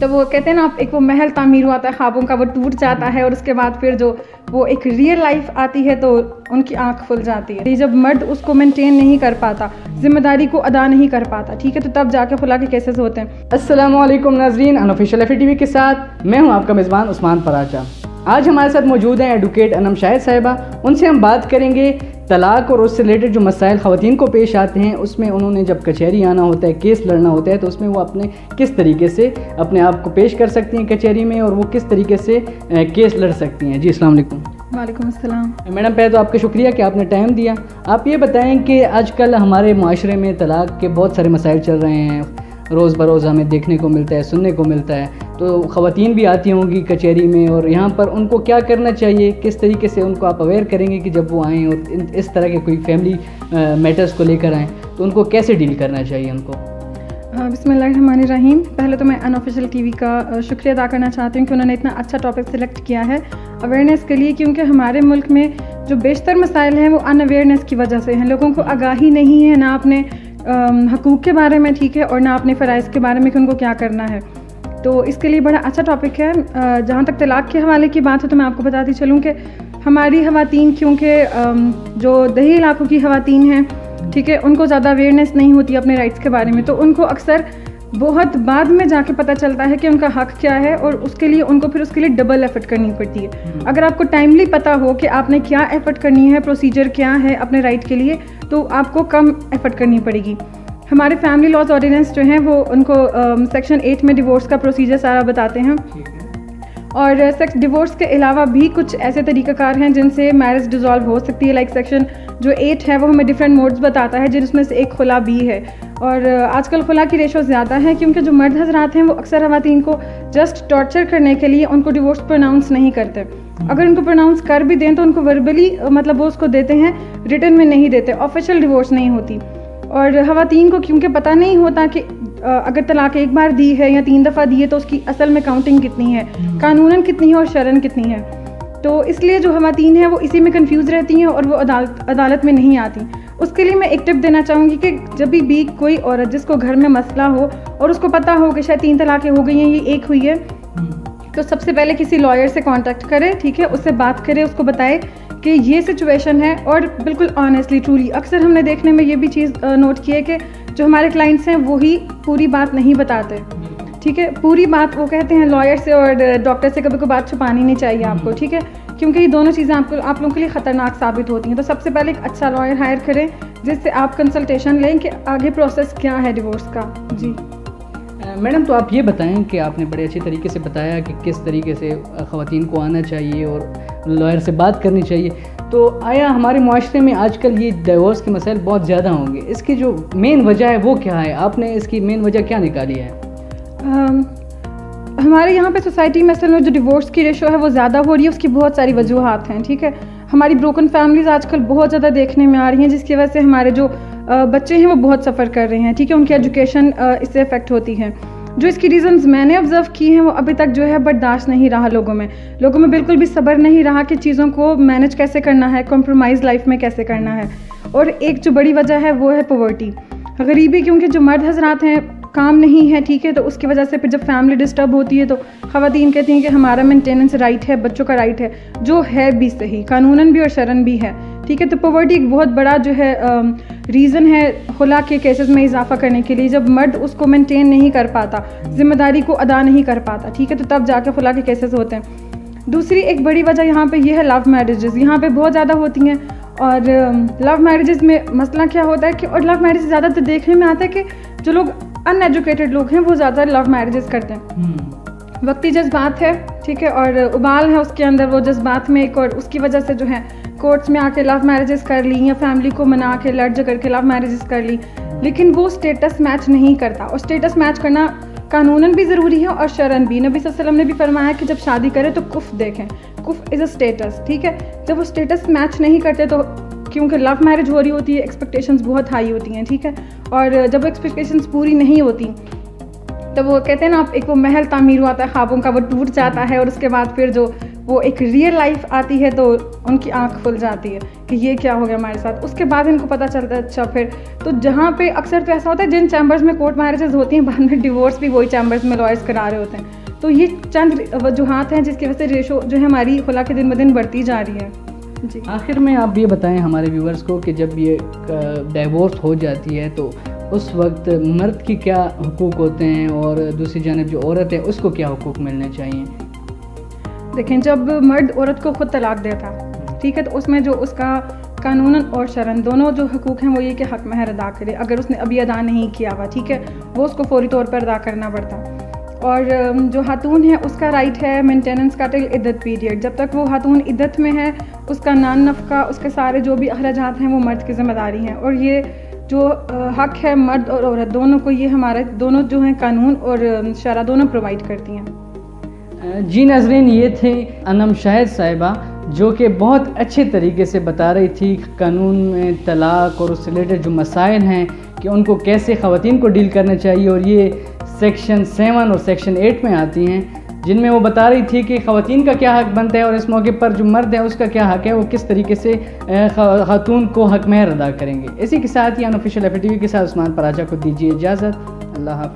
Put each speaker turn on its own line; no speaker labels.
तो वो कहते हैं ना, आप एक वो महल तामीर हुआ था ख्वाबों का, वो टूट जाता है और उसके बाद फिर जो वो एक रियल लाइफ आती है तो उनकी आंख खुल जाती है। जब मर्द उसको मेंटेन नहीं कर पाता, जिम्मेदारी को अदा नहीं कर पाता, ठीक है, तो तब जाके खुला के केसेस होते हैं।
अस्सलाम वालेकुम नाजरीन, अनऑफिशियल FA TV के साथ मैं हूं आपका मेज़बान उस्मान पराचा। आज हमारे साथ मौजूद हैं एडवोकेट अनम शाहिद साहिबा। उनसे हम बात करेंगे तलाक और उससे रिलेटेड जो मसाइल ख़वातीन को पेश आते हैं, उसमें उन्होंने जब कचहरी आना होता है, केस लड़ना होता है, तो उसमें वो अपने किस तरीके से अपने आप को पेश कर सकती हैं कचहरी में और वो किस तरीके से केस लड़ सकती हैं। जी अस्सलाम वालेकुम।
वालेकुम अस्सलाम।
मैडम, पहले तो आपका शुक्रिया कि आपने टाइम दिया। आप ये बताएं कि आजकल हमारे माशरे में तलाक के बहुत सारे मसाइल चल रहे हैं, रोज़ बरोज़ हमें देखने को मिलता है, सुनने को मिलता है, तो ख़वातीन भी आती होंगी कचहरी में और यहाँ पर उनको क्या करना चाहिए, किस तरीके से उनको आप अवेयर करेंगे कि जब वो आएँ और इस तरह के कोई फैमिली मैटर्स को लेकर आएँ तो उनको कैसे डील करना चाहिए उनको?
बिस्मिल्लाहिर्रहमानिर्रहीम। पहले तो मैं अनऑफिशियल TV का शुक्रिया अदा करना चाहती हूँ कि उन्होंने इतना अच्छा टॉपिक सिलेक्ट किया है अवेयरनेस के लिए, क्योंकि हमारे मुल्क में जो बेशतर मसाइल हैं वो अनअवेयरनेस की वजह से हैं। लोगों को आगाही नहीं है ना अपने हकूक़ के बारे में, ठीक है, और ना अपने फ़राइज़ के बारे में कि उनको क्या करना है। तो इसके लिए बड़ा अच्छा टॉपिक है। जहाँ तक तलाक़ के हवाले की बात है तो मैं आपको बताती चलूँ कि हमारी ख़वातीन, क्योंकि जो दही इलाकों की ख़वातीन हैं, ठीक है, उनको ज़्यादा अवेयरनेस नहीं होती अपने राइट्स के बारे में, तो उनको अक्सर बहुत बाद में जाके पता चलता है कि उनका हक़ क्या है और उसके लिए उनको फिर उसके लिए डबल एफर्ट करनी पड़ती है। अगर आपको टाइमली पता हो कि आपने क्या एफर्ट करनी है, प्रोसीजर क्या है अपने राइट के लिए, तो आपको कम एफर्ट करनी पड़ेगी। हमारे फैमिली लॉज ऑर्डिनेंस जो हैं वो उनको सेक्शन 8 में डिवोर्स का प्रोसीजर सारा बताते हैं, और डिवोर्स के अलावा भी कुछ ऐसे तरीक़ाकार हैं जिनसे मैरिज डिज़ोल्व हो सकती है। लाइक सेक्शन जो 8 है वो हमें डिफरेंट मोड्स बताता है, जिसमें से एक खुला भी है। और आजकल खुला की रेशो ज़्यादा है, क्योंकि जो मर्द हज़रात हैं वो अक्सर ख़वातीन को जस्ट टॉर्चर करने के लिए उनको डिवोर्स प्रोनाउंस नहीं करते। अगर उनको प्रोनाउंस कर भी दें तो उनको वर्बली मतलब वो उसको देते हैं, रिटन में नहीं देते, ऑफिशियल डिवोर्स नहीं होती। और ख़वातीन को क्योंकि पता नहीं होता कि अगर तलाक एक बार दी है या 3 दफ़ा दी है तो उसकी असल में काउंटिंग कितनी है, कानूनन कितनी है और शरन कितनी है, तो इसलिए जो ख़वातीन हैं वो इसी में कंफ्यूज रहती हैं और वो अदालत में नहीं आती। उसके लिए मैं एक टिप देना चाहूँगी कि जब भी कोई औरत जिसको घर में मसला हो और उसको पता हो कि शायद 3 तलाक़ें हो गई हैं, ये एक हुई है, तो सबसे पहले किसी लॉयर से कांटेक्ट करे, ठीक है, उससे बात करे, उसको बताए कि ये सिचुएशन है, और बिल्कुल ऑनेस्टली ट्रूली। अक्सर हमने देखने में ये भी चीज़ नोट की है कि जो हमारे क्लाइंट्स हैं वही पूरी बात नहीं बताते, ठीक है, पूरी बात वो कहते हैं लॉयर से और डॉक्टर से कभी कोई बात छुपानी नहीं चाहिए आपको, ठीक है, क्योंकि ये दोनों चीज़ें आप लोगों के लिए ख़तरनाक साबित होती हैं। तो सबसे पहले एक अच्छा लॉयर हायर करें जिससे आप कंसल्टेशन लें कि आगे प्रोसेस क्या है डिवोर्स का। जी
मैडम, तो आप ये बताएं कि आपने बड़े अच्छे तरीके से बताया कि किस तरीके से ख़वातीन को आना चाहिए और लॉयर से बात करनी चाहिए, तो आया हमारे माशरे में आजकल ये डिवोर्स के मसाइल बहुत ज़्यादा होंगे, इसकी जो मेन वजह है वो क्या है? आपने इसकी मेन वजह क्या निकाली है?
हमारे यहाँ पे सोसाइटी में असल में जो डिवोर्स की रेशो है वो ज़्यादा हो रही है, उसकी बहुत सारी वजूहात हैं, ठीक है। हमारी ब्रोकन फैमिलीज़ आजकल बहुत ज़्यादा देखने में आ रही हैं, जिसकी वजह से हमारे जो बच्चे हैं वो बहुत सफ़र कर रहे हैं, ठीक है, उनकी एजुकेशन इससे अफेक्ट होती है। जो इसकी रीज़न्स मैंने ऑब्ज़र्व की हैं वो अभी तक जो है बर्दाश्त नहीं रहा लोगों में बिल्कुल भी सब्र नहीं रहा कि चीज़ों को मैनेज कैसे करना है, कॉम्प्रोमाइज़ लाइफ में कैसे करना है। और एक जो बड़ी वजह है वो है पॉवर्टी, गरीबी, क्योंकि जो मर्द हज़रात हैं काम नहीं है, ठीक है, तो उसकी वजह से फिर जब फैमिली डिस्टर्ब होती है तो ख़वातीन कहती हैं कि हमारा मेंटेनेंस राइट है, बच्चों का राइट है, जो है भी सही, कानूनन भी और शरन भी है, ठीक है। तो पॉवर्टी एक बहुत बड़ा जो है रीज़न है खुला के केसेस में इजाफा करने के लिए। जब मर्द उसको मेंटेन नहीं कर पाता, जिम्मेदारी को अदा नहीं कर पाता, ठीक है, तो तब जाके खुला के केसेस होते हैं। दूसरी एक बड़ी वजह यहाँ पे ये है लव मैरिजेस, यहाँ पे बहुत ज़्यादा होती हैं। और लव मैरिजेस में मसला क्या होता है कि, और लव मैरिज ज़्यादातर देखने में आता है कि जो लोग अनएजुकेटेड लोग हैं वो ज़्यादा लव मैरिजेस करते हैं। वक्ती जज्बात है, ठीक है, और उबाल है उसके अंदर, वो जज्बात में एक, और उसकी वजह से जो है कोर्ट्स में आके लव मैरिजेस कर ली या फैमिली को मना के लड़ झगड़ के लव मैरिजेस कर ली, लेकिन वो स्टेटस मैच नहीं करता। और स्टेटस मैच करना कानूनन भी ज़रूरी है और शरन भी। नबी सल्लल्लाहु अलैहि वसल्लम ने भी फरमाया कि जब शादी करें तो कुफ देखें, कुफ इज़ अ स्टेटस, ठीक है। जब वो स्टेटस मैच नहीं करते तो, क्योंकि लव मैरिज हो रही होती है, एक्सपेक्टेशंस बहुत हाई होती हैं, ठीक है, और जब एक्सपेक्टेशंस पूरी नहीं होती तो वो कहते हैं ना, आप एक वो महल तामीर हुआ था ख्वाबों का, वो टूट जाता है और उसके बाद फिर जो वो एक रियल लाइफ आती है तो उनकी आंख खुल जाती है कि ये क्या हो गया हमारे साथ। उसके बाद इनको पता चलता है अच्छा फिर तो जहाँ पे अक्सर तो ऐसा होता है जिन चैम्बर्स में कोर्ट मैरिजेस होती हैं बाद में डिवोर्स भी वही चैम्बर्स में लॉयर्स करा रहे होते हैं। तो ये चंद वजूहात हैं जिसकी वजह से रेशो जो है हमारी खुला के दिन ब दिन बढ़ती जा रही है। जी
आखिर में आप ये बताएं हमारे व्यूवर्स को कि जब ये डिवोर्स हो जाती है तो उस वक्त मर्द की क्या हुकूक होते हैं और दूसरी जानब जो औरत है उसको क्या हुकूक मिलने चाहिए?
देखें, जब मर्द औरत को खुद तलाक देता, ठीक है, तो उसमें जो उसका कानूनन और शरन दोनों जो हुकूक हैं वो ये कि हक महर अदा करे। अगर उसने अभी अदा नहीं किया हुआ, ठीक है, वो उसको फौरी तौर पर अदा करना पड़ता। और जो खातून है उसका राइट है मेंटेनेंस का टिल इद्दत पीरियड। जब तक वो खातून इद्दत में है उसका नान नफ़का, उसके सारे जो भी अखराजात हैं वो मर्द की ज़िम्मेदारी हैं। और ये जो हक है मर्द और औरत दोनों को, ये हमारे दोनों जो हैं कानून और शरा दोनों प्रोवाइड करती हैं।
जी नाज़रीन, ये थे अनम शाहिद साहिबा जो कि बहुत अच्छे तरीके से बता रही थी कानून में तलाक और उससे रिलेटेड जो मसाइल हैं कि उनको कैसे ख़वातीन को डील करना चाहिए। और ये सेक्शन 7 और सेक्शन 8 में आती हैं जिनमें वो बता रही थी कि ख़वातीन का क्या हक बनता है और इस मौके पर जो मर्द है उसका क्या हक है, वो किस तरीके से खातून को हक महर अदा करेंगे। इसी के साथ ही अनऑफिशियल FTV के साथ उस्मान पराचा को दीजिए इजाज़त। अल्लाह हाफ़िज़।